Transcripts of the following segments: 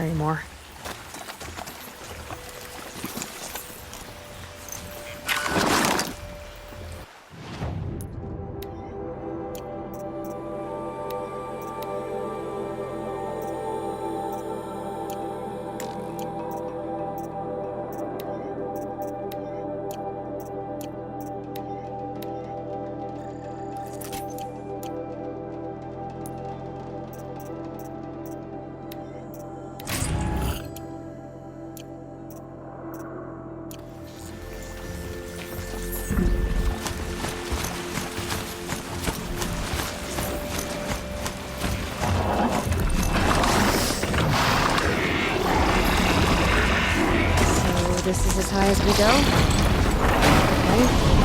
anymore. This is as high as we go. Okay.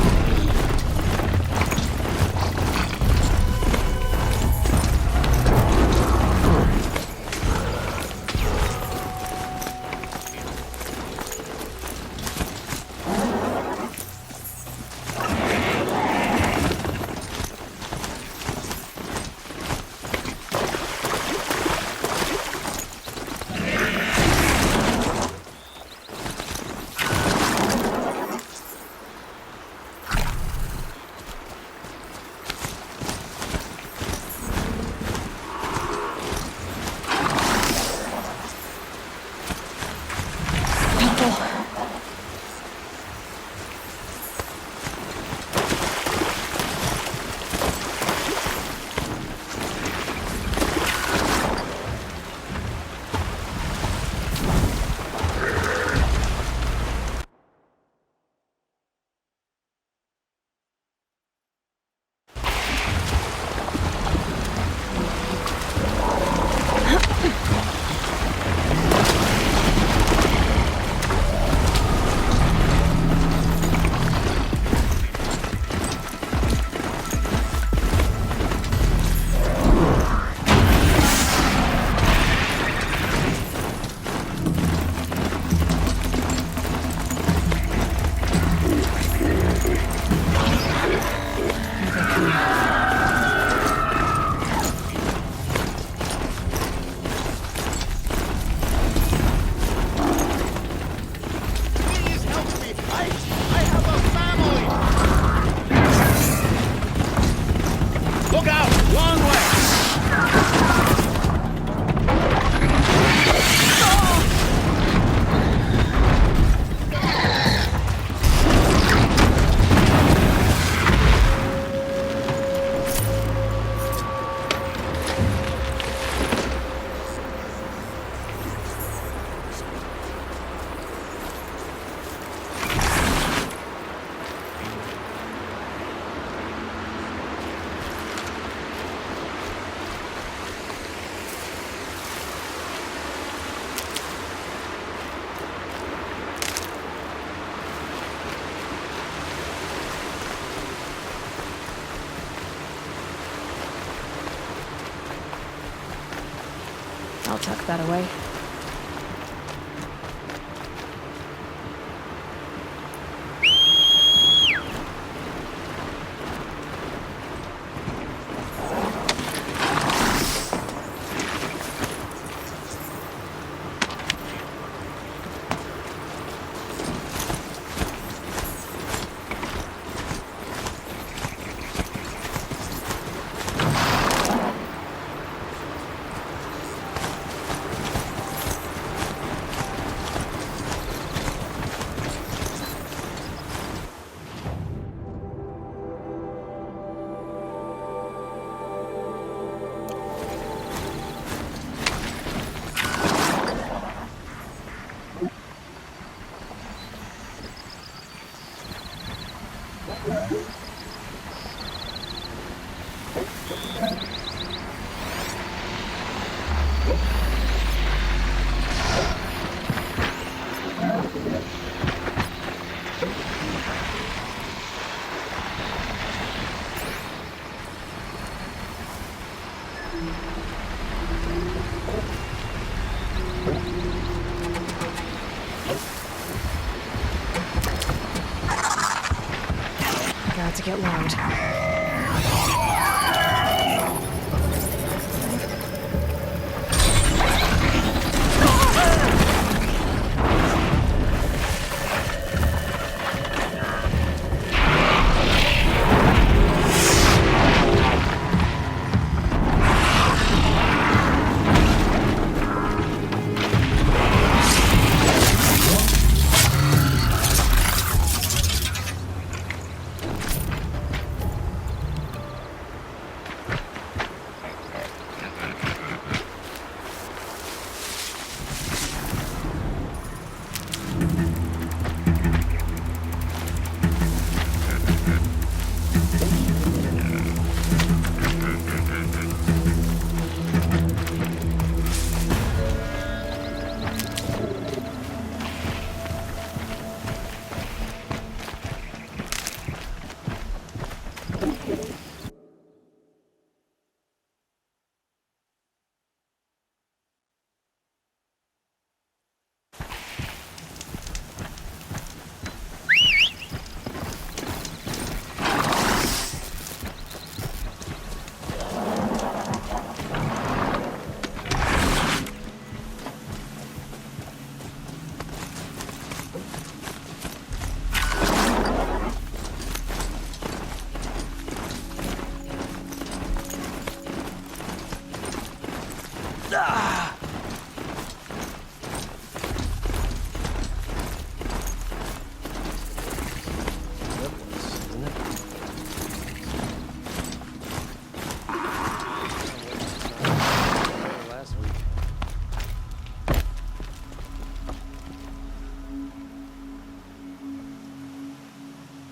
I'll tuck that away. Got to get loud.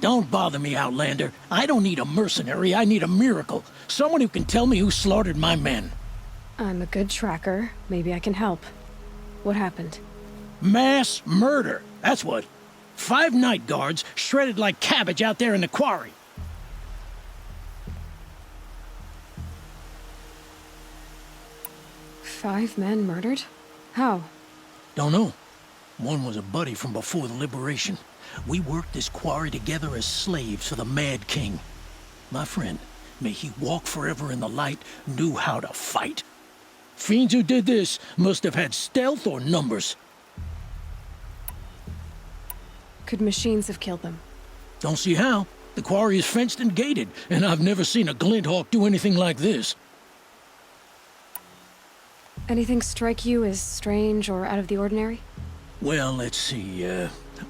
Don't bother me, Outlander. I don't need a mercenary, I need a miracle. Someone who can tell me who slaughtered my men. I'm a good tracker. Maybe I can help. What happened? Mass murder, that's what. 5 night guards shredded like cabbage out there in the quarry. Five men murdered? How? Don't know. One was a buddy from before the liberation. We worked this quarry together as slaves for the Mad King. My friend, may he walk forever in the light, knew how to fight. Fiends who did this must have had stealth or numbers. Could machines have killed them? Don't see how. The quarry is fenced and gated, and I've never seen a Glinthawk do anything like this. Anything strike you as strange or out of the ordinary? Well, let's see,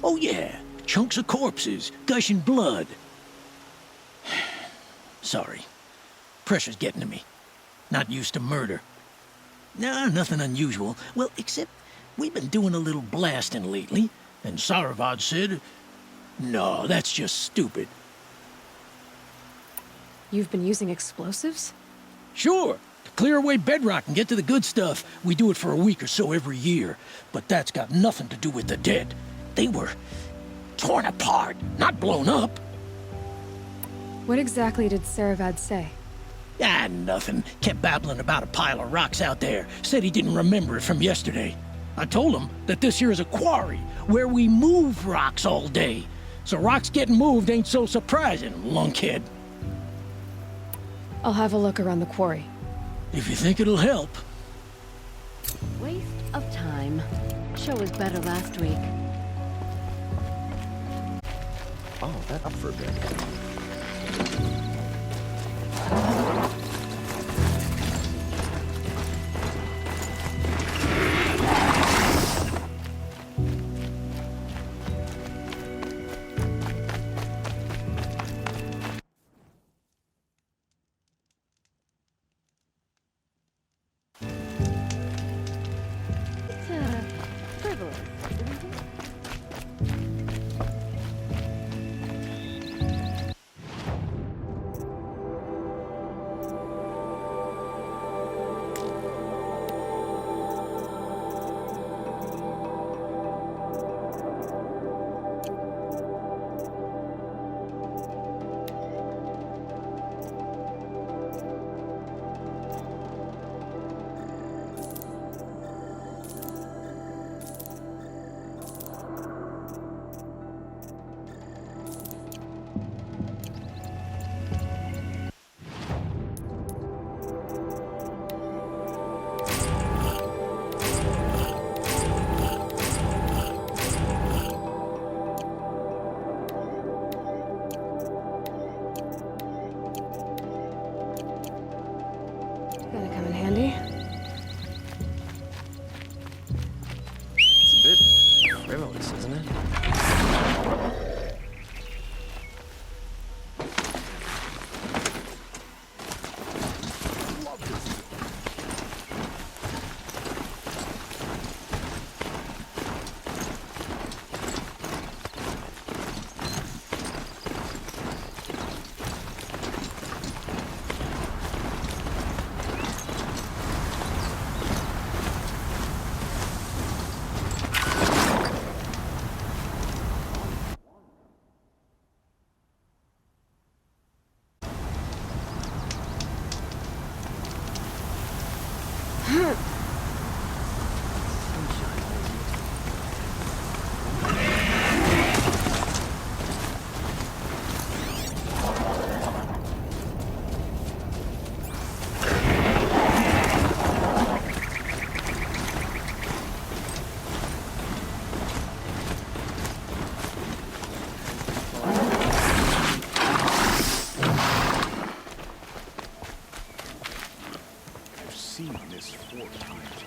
oh yeah, chunks of corpses, gushing blood. Sorry. Pressure's getting to me. Not used to murder. Nah, nothing unusual. Well, except we've been doing a little blasting lately, and Saravad said, no, that's just stupid. You've been using explosives? Sure. To clear away bedrock and get to the good stuff, we do it for a week or so every year. But that's got nothing to do with the dead. They were torn apart, not blown up. What exactly did Saravad say? Ah, nothing. Kept babbling about a pile of rocks out there. Said he didn't remember it from yesterday. I told him that this here is a quarry, where we move rocks all day. So rocks getting moved ain't so surprising, lunkhead. I'll have a look around the quarry. If you think it'll help. Waste of time. Show was better last week. Oh, that up for a bit. It's frivolous, isn't it? Gonna come in handy. It's a bit frivolous, isn't it? seen this 4 times.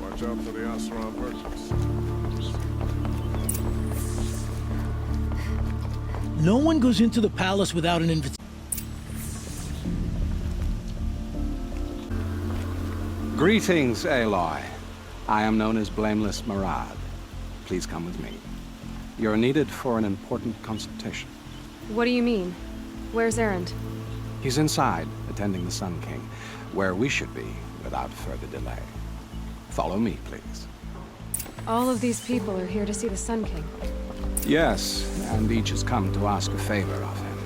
Watch out for the Oseram merchants. No one goes into the palace without an invitation. Greetings, Aloy. I am known as Blameless Marad. Please come with me. You're needed for an important consultation. What do you mean? Where's Erend? He's inside, attending the Sun King, where we should be without further delay. Follow me, please. All of these people are here to see the Sun King. Yes, and each has come to ask a favor of him.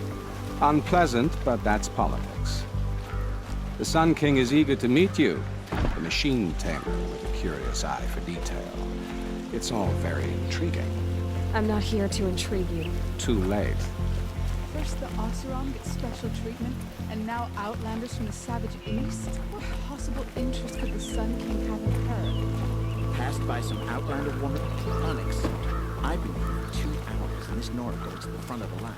Unpleasant, but that's politics. The Sun King is eager to meet you, the machine tamer with a curious eye for detail. It's all very intriguing. I'm not here to intrigue you. Too late. First the Oseram get special treatment, and now Outlanders from the Savage East? What possible interest could the Sun King have in her? Passed by some Outlander woman, Onyx. I've been here for 2 hours, and this Nora goes to the front of the line.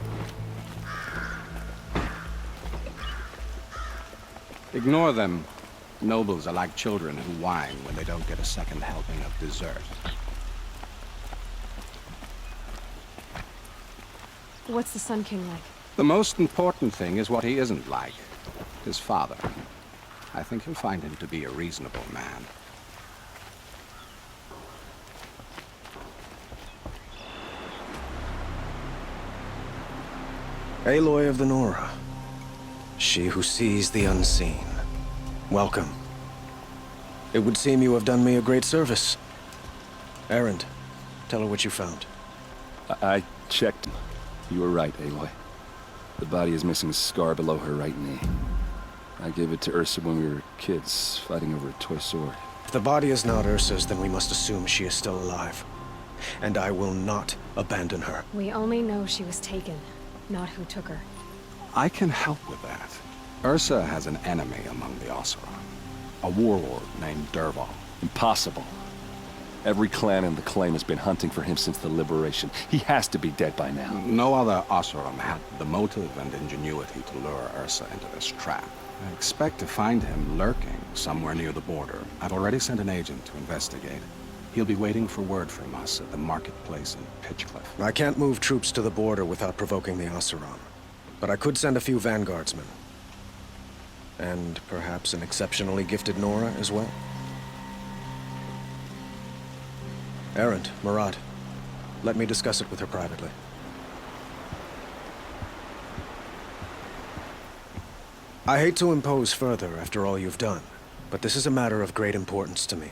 Ignore them. Nobles are like children who whine when they don't get a second helping of dessert. What's the Sun King like? The most important thing is what he isn't like. His father. I think you'll find him to be a reasonable man. Aloy of the Nora. She who sees the unseen. Welcome. It would seem you have done me a great service. Erend, tell her what you found. I checked. You were right, Aloy. The body is missing a scar below her right knee. I gave it to Ursa when we were kids, fighting over a toy sword. If the body is not Ursa's, then we must assume she is still alive. And I will not abandon her. We only know she was taken, not who took her. I can help with that. Ursa has an enemy among the Oseram. A warlord named Dervahl. Impossible. Every clan in the claim has been hunting for him since the liberation. He has to be dead by now. No other Oseram had the motive and ingenuity to lure Ursa into this trap. I expect to find him lurking somewhere near the border. I've already sent an agent to investigate. He'll be waiting for word from us at the marketplace in Pitchcliff. I can't move troops to the border without provoking the Oseram. But I could send a few vanguardsmen. And perhaps an exceptionally gifted Nora as well. Erend, Marat, let me discuss it with her privately. I hate to impose further after all you've done, but this is a matter of great importance to me.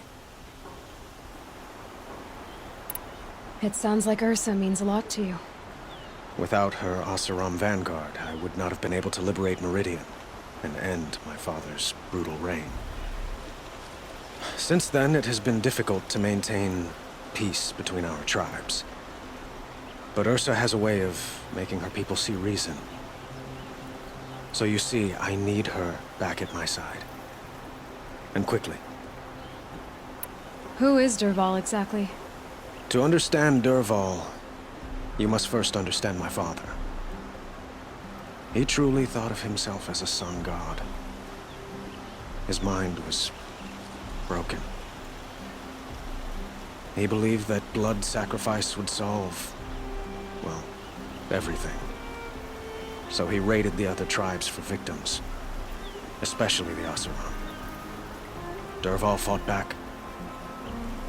It sounds like Ursa means a lot to you. Without her Oseram vanguard, I would not have been able to liberate Meridian and end my father's brutal reign. Since then, it has been difficult to maintain peace between our tribes. But Ursa has a way of making her people see reason. So you see, I need her back at my side. And quickly. Who is Dervahl exactly? To understand Dervahl, you must first understand my father. He truly thought of himself as a sun god. His mind was broken. He believed that blood sacrifice would solve, well, everything. So he raided the other tribes for victims, especially the Oseram. Dervahl fought back.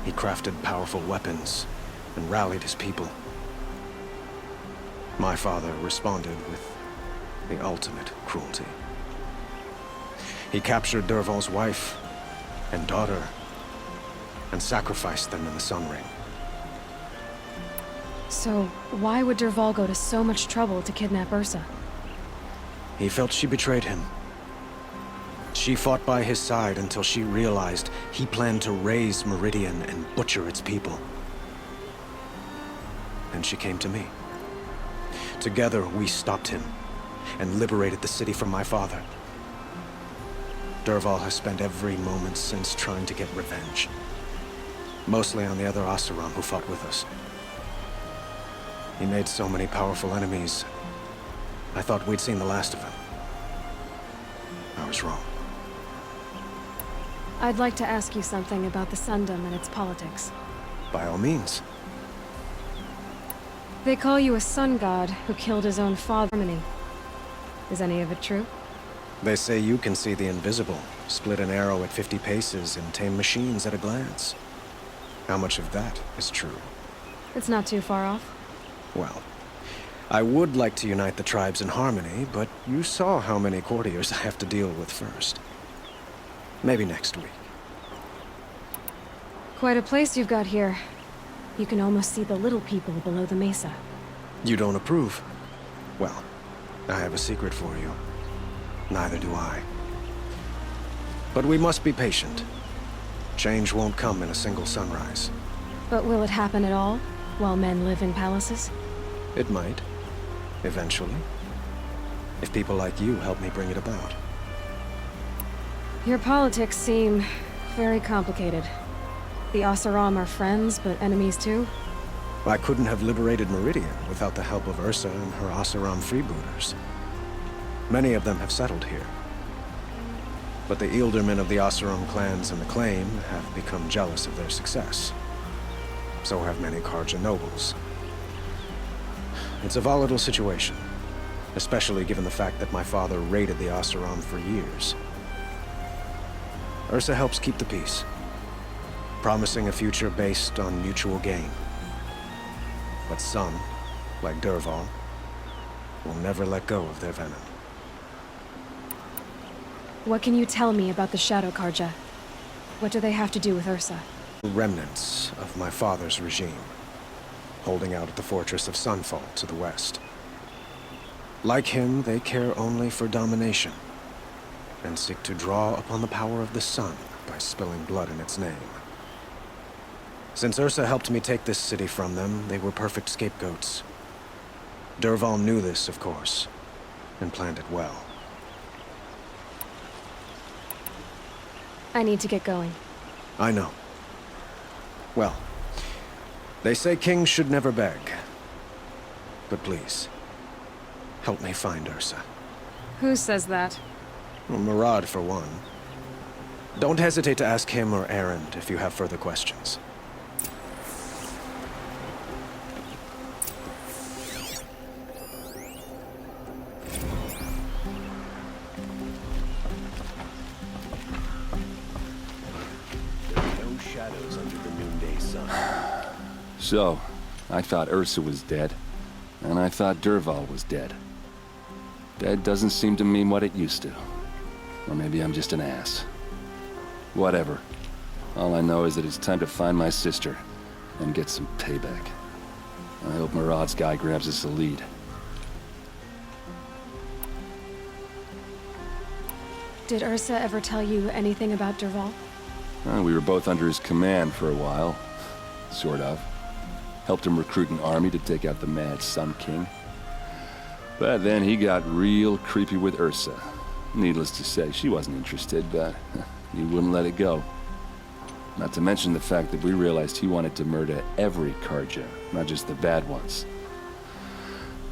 He crafted powerful weapons and rallied his people. My father responded with the ultimate cruelty. He captured Dervahl's wife and daughter and sacrificed them in the Sun Ring. So, why would Dervahl go to so much trouble to kidnap Ursa? He felt she betrayed him. She fought by his side until she realized he planned to raise Meridian and butcher its people. And she came to me. Together, we stopped him and liberated the city from my father. Dervahl has spent every moment since trying to get revenge. Mostly on the other Oseram who fought with us. He made so many powerful enemies. I thought we'd seen the last of him. I was wrong. I'd like to ask you something about the Sundom and its politics. By all means. They call you a sun god who killed his own father. Is any of it true? They say you can see the invisible, split an arrow at 50 paces, and tame machines at a glance. How much of that is true? It's not too far off. Well, I would like to unite the tribes in harmony, but you saw how many courtiers I have to deal with first. Maybe next week. Quite a place you've got here. You can almost see the little people below the mesa. You don't approve? Well, I have a secret for you. Neither do I. But we must be patient. Change won't come in a single sunrise. But will it happen at all, while men live in palaces? It might. Eventually. If people like you help me bring it about. Your politics seem very complicated. The Oseram are friends, but enemies too? I couldn't have liberated Meridian without the help of Ursa and her Oseram freebooters. Many of them have settled here. But the Ealdormen of the Oseram clans in the claim have become jealous of their success. So have many Karja nobles. It's a volatile situation, especially given the fact that my father raided the Oseram for years. Ursa helps keep the peace, promising a future based on mutual gain. But some, like Dervahl, will never let go of their venom. What can you tell me about the Shadow Karja? What do they have to do with Ursa? Remnants of my father's regime, holding out at the fortress of Sunfall to the west. Like him, they care only for domination, and seek to draw upon the power of the sun by spilling blood in its name. Since Ursa helped me take this city from them, they were perfect scapegoats. Dervahl knew this, of course, and planned it well. I need to get going. I know. Well, They say kings should never beg. But please, help me find Ursa. Who says that? Well, Murad, for one. Don't hesitate to ask him or Erend if you have further questions. No shadows under the noonday sun. So, I thought Ursa was dead, and I thought Dervahl was dead. Dead doesn't seem to mean what it used to. Or maybe I'm just an ass. Whatever. All I know is that it's time to find my sister and get some payback. I hope Murad's guy grabs us a lead. Did Ursa ever tell you anything about Dervahl? We were both under his command for a while. Sort of. Helped him recruit an army to take out the Mad Sun King. But then he got real creepy with Ursa. Needless to say, she wasn't interested, but he wouldn't let it go. Not to mention the fact that we realized he wanted to murder every Karja, not just the bad ones.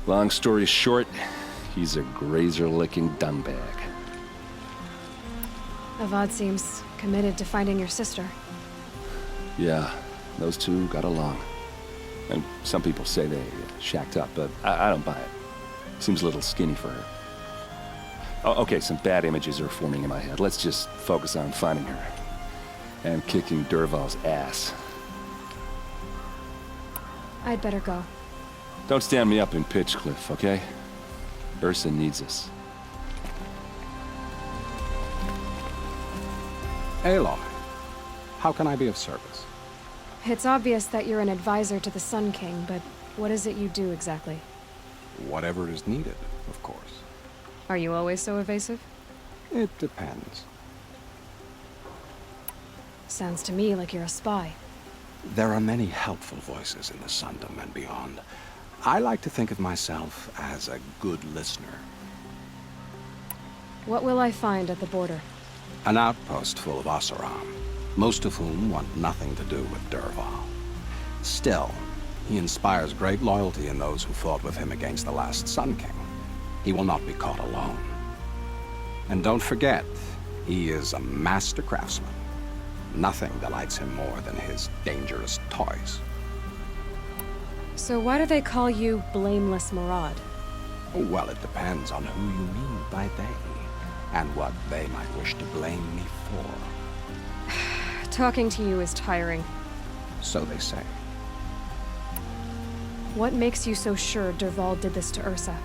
Long story short, he's a grazer-licking dungbag. Avad seems committed to finding your sister. Yeah, those two got along. And some people say they shacked up, but I don't buy it. Seems a little skinny for her. Oh, okay, some bad images are forming in my head. Let's just focus on finding her. And kicking Dervahl's ass. I'd better go. Don't stand me up in Pitchcliff, okay? Ursa needs us. Aloy, how can I be of service? It's obvious that you're an advisor to the Sun King, but what is it you do exactly? Whatever is needed, of course. Are you always so evasive? It depends. Sounds to me like you're a spy. There are many helpful voices in the Sundom and beyond. I like to think of myself as a good listener. What will I find at the border? An outpost full of Oseram, most of whom want nothing to do with Dervahl. Still, he inspires great loyalty in those who fought with him against the last Sun King. He will not be caught alone. And don't forget, he is a master craftsman. Nothing delights him more than his dangerous toys. So why do they call you Blameless Murad? Well, it depends on who you mean by they, and what they might wish to blame me for. Talking to you is tiring. So they say. What makes you so sure Dervahl did this to Ursa?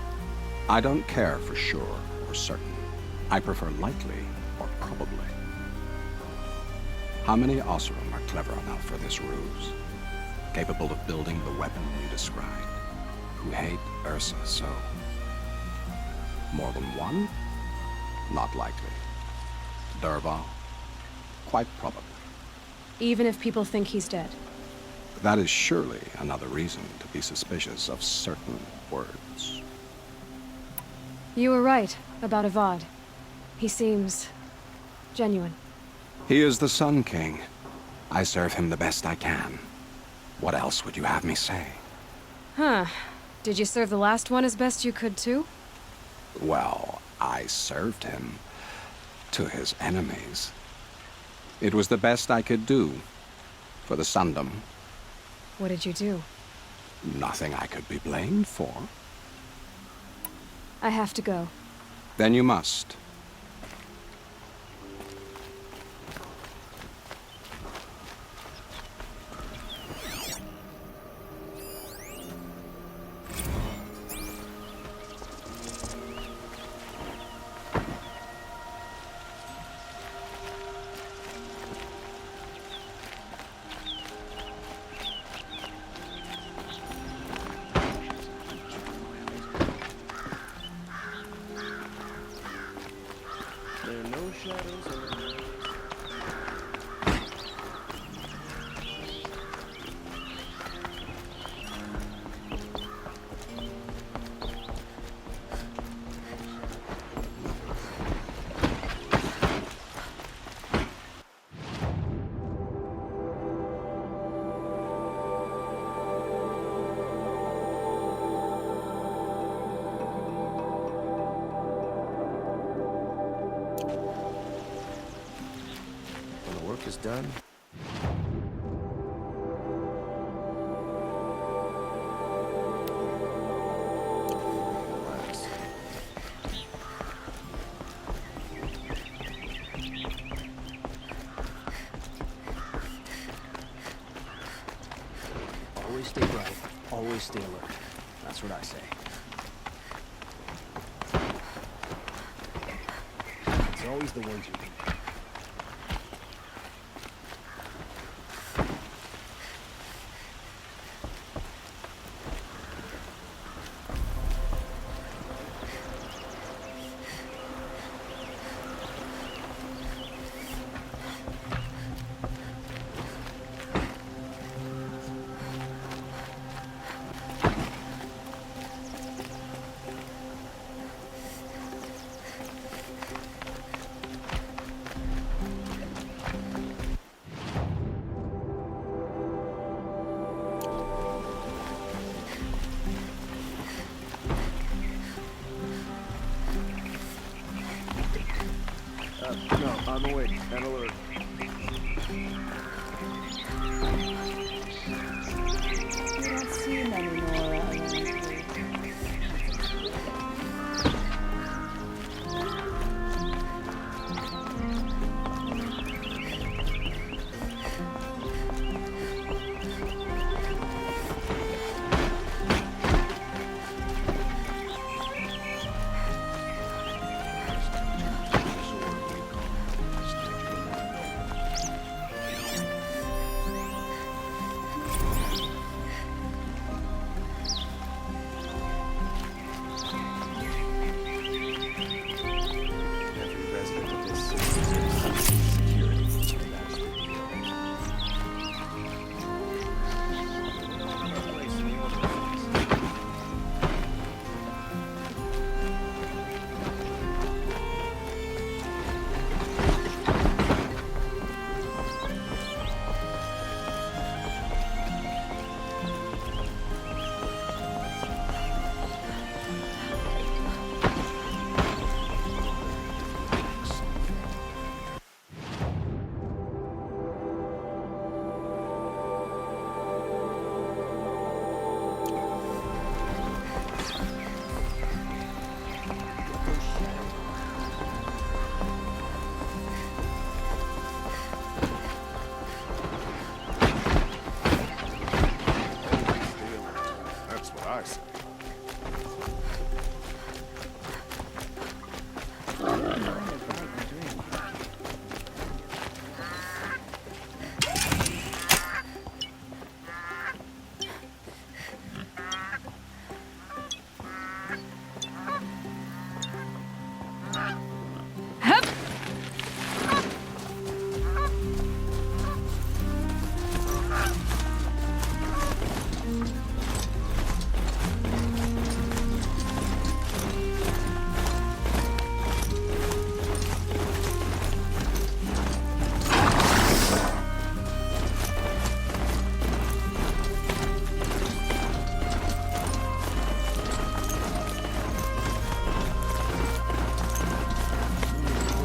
I don't care for sure or certain. I prefer likely or probably. How many Oseram are clever enough for this ruse? Capable of building the weapon you described? Who hate Ursa so? More than one? Not likely. Dervahl? Quite probably. Even if people think he's dead? That is surely another reason to be suspicious of certain words. You were right about Avad. He seems genuine. He is the Sun King. I serve him the best I can. What else would you have me say? Huh. Did you serve the last one as best you could, too? Well, I served him to his enemies. It was the best I could do for the Sundom. What did you do? Nothing I could be blamed for. I have to go. Then you must. work is done. Relax. Always stay bright. Always stay alert. That's what I say. It's always the ones you need. No, on the way. And alert. You don't see many Nora around here. Every resident of this city deserves security. That's the deal. Place in the order. That's what I say.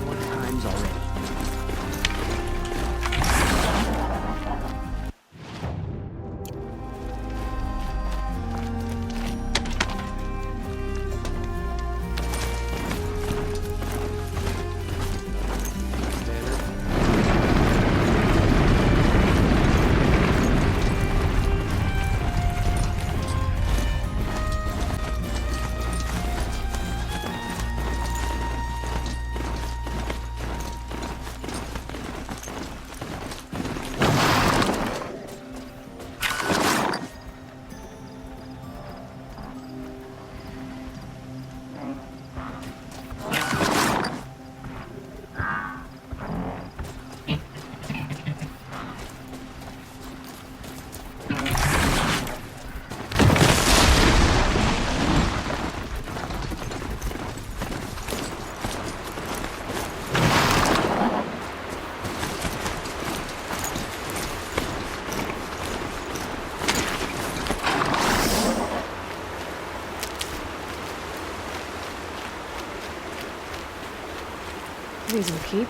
What times already? These will keep.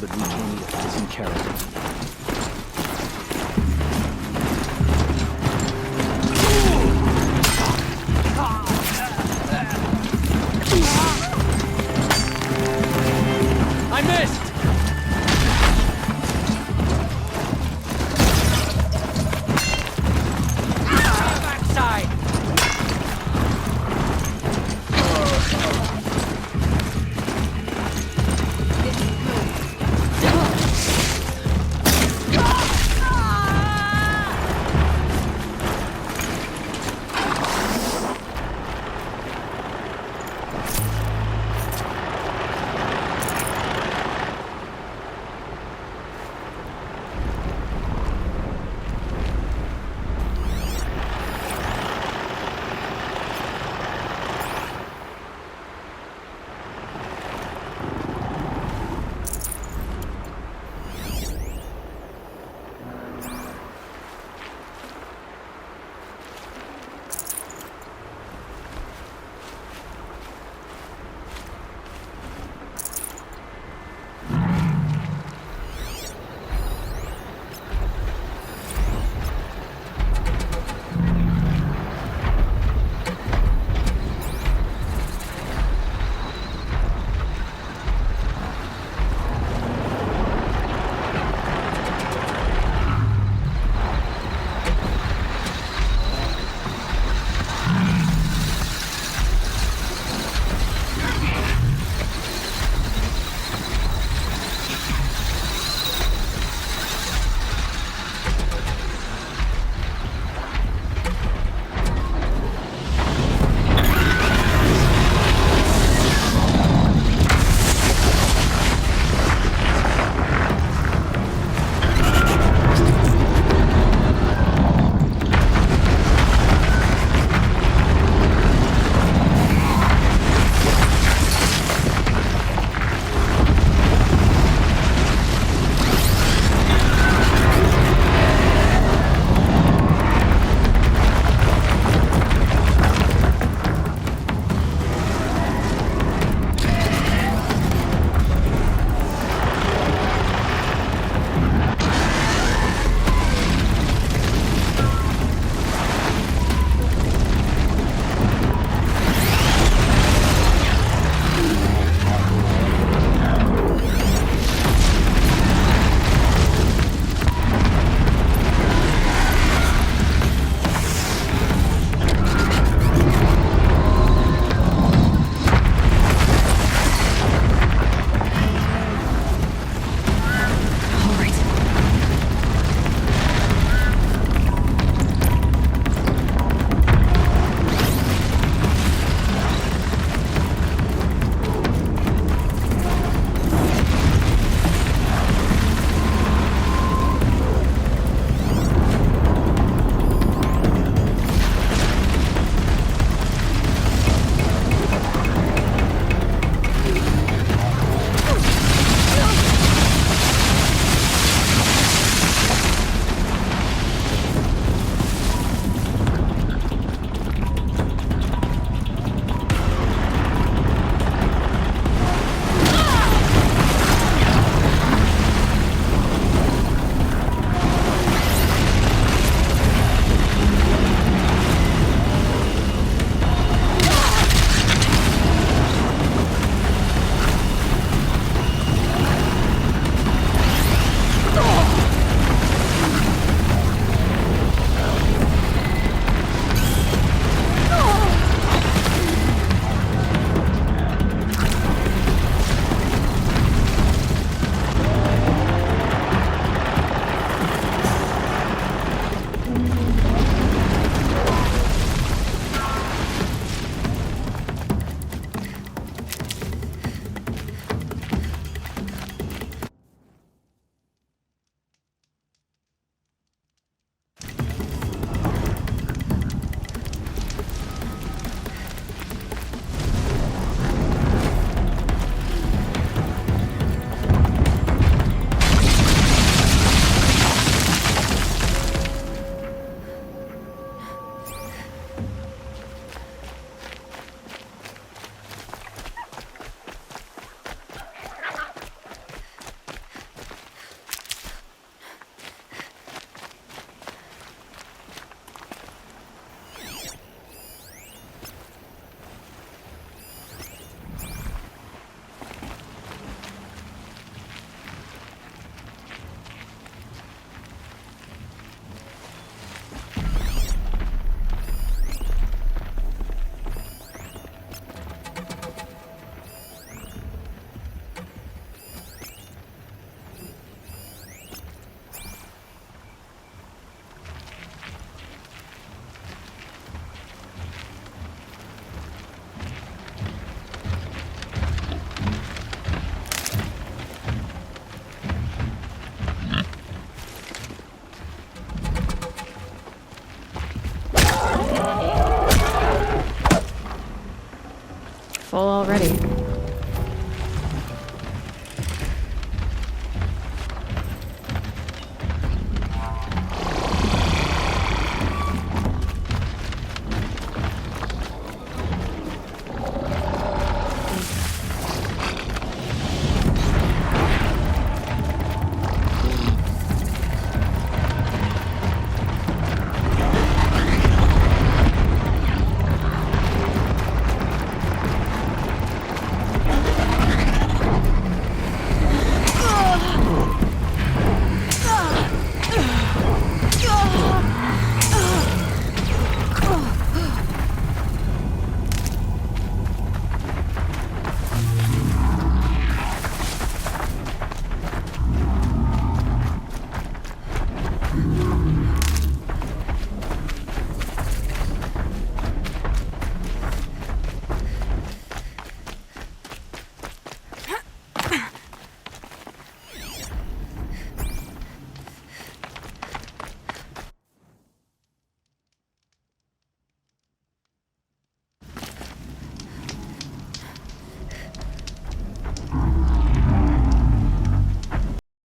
but we can't need a prison character. I missed! Backside!